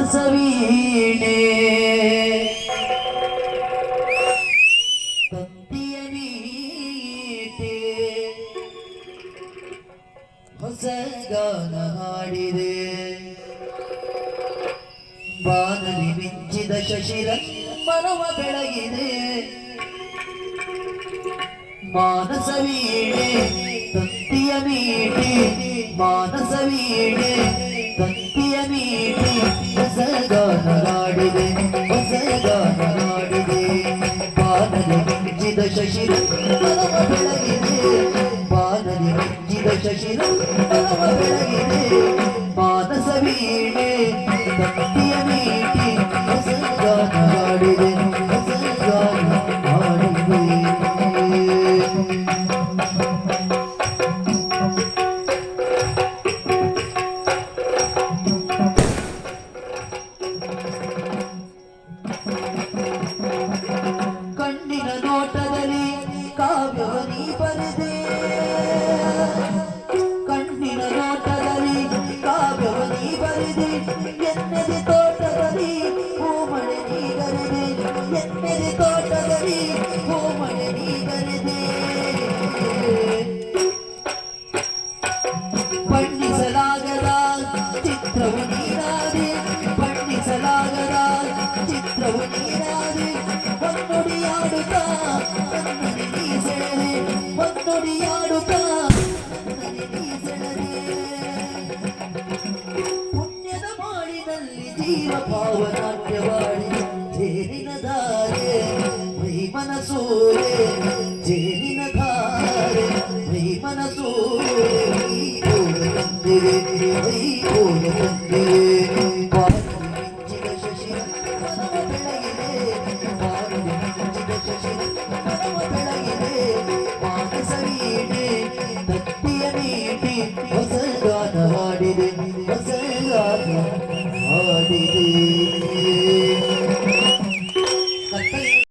ಮಾನಸವೀಣೆ ತಂತಿಯ ನೀಟೆ ಹೊಸ ಗಾನ ಹಾಡಿದೆ ಬಾನಲಿ ಮಿಂಚಿದ ಶಶಿರ ಮನವ ಬೆಳಗಿದೆ ಮಾನಸವೀಣೆ ತಂತಿಯ ಮೀಟಿ ಮಾನಸವೀಣೆ ತಂತಿಯ ಮೀಟಿ ಹೊಸ ಗಾನ ಹಾಡಿದೆ ಹೊಸ ಗಾನ ಹಾಡಿದೆ ಬಾನಲಿ ಮಿಂಚಿದ ಶಶಿರ ಮನವ ಬೆಳಗಿದೆ ಬಾನಲಿ ಮಿಂಚಿದ ಶಶಿರ ಮನವ ಬೆಳಗಿದೆ ಮಾನಸವೀಣೆ ತಂತಿಯ ಮೀಟಿ ಹೊಸ ಗಾನ ಹಾಡಿದೆ ಹೊಸ ಗಾನ ಹಾಡಿದೆ ಕಣ್ಣಿನ ನೋಟದಲ್ಲಿ ಕಾವ್ಯವನಿ ಬರೆದೆ ಕಣ್ಣಿನ ನೋಟದಲ್ಲಿ ಕಾವ್ಯವನಿ ಬರೆದೆ ಎನ್ನೆದೆ ತೋಟದಲ್ಲಿ ಹೂಮಳೆ ನೀಗರೆದೆ ಎನ್ನೆದೆ ತೋಟದಲ್ಲಿ ಹೂಮಳೆ ನೀಗರೆದೆ ಬಣ್ಣಿಸಲಾಗದ ಚಿತ್ರವು ನೀನಾದೆ ಬಣ್ಣಿಸಲಾಗದ ಚಿತ್ರವು ನೀನಾದೆ ಹೊನ್ನೊಡಿಯಾಡುತ್ತಾ ನನ್ನನೆ ನೀ ಸೆಳೆದೆ ಹೊನ್ನೊಡಿಯಾಡುತ್ತಾ ನನ್ನನೆ ನೀ ಸೆಳೆದೆ ಪುಣ್ಯದ ಮಾಡಿನಲ್ಲಿ ಜೀವ ಭಾವನಾಟ್ಯವಾಡಿ ಜೇನಿನ ಧಾರೆ ಮೈ ಮನಸೂರೆ ಜೇನಿನ ಧಾರೆ ಮೈ ಮನಸೂರೆ ಮೈ ಪೂರ ತಂದಿರೆ ಮೈ ಪೂರ ತಂದಿರೆ ಬಾನಲಿ ಮಿಂಚಿದ ಶಶಿರ ಮನವ ಬೆಳಗಿದೆ ಬಾನಲಿ ಮಿಂಚಿದ ಶಶಿರ ಮನವ ಬೆಳಗಿದೆ ಮಾನಸವೀಣೆ ತಂತಿಯ ಮೀಟಿ ಹೊಸ ಗಾನ ಹಾಡಿದೆ ಹೊಸ ಗಾನ ಹಾಡಿದೆ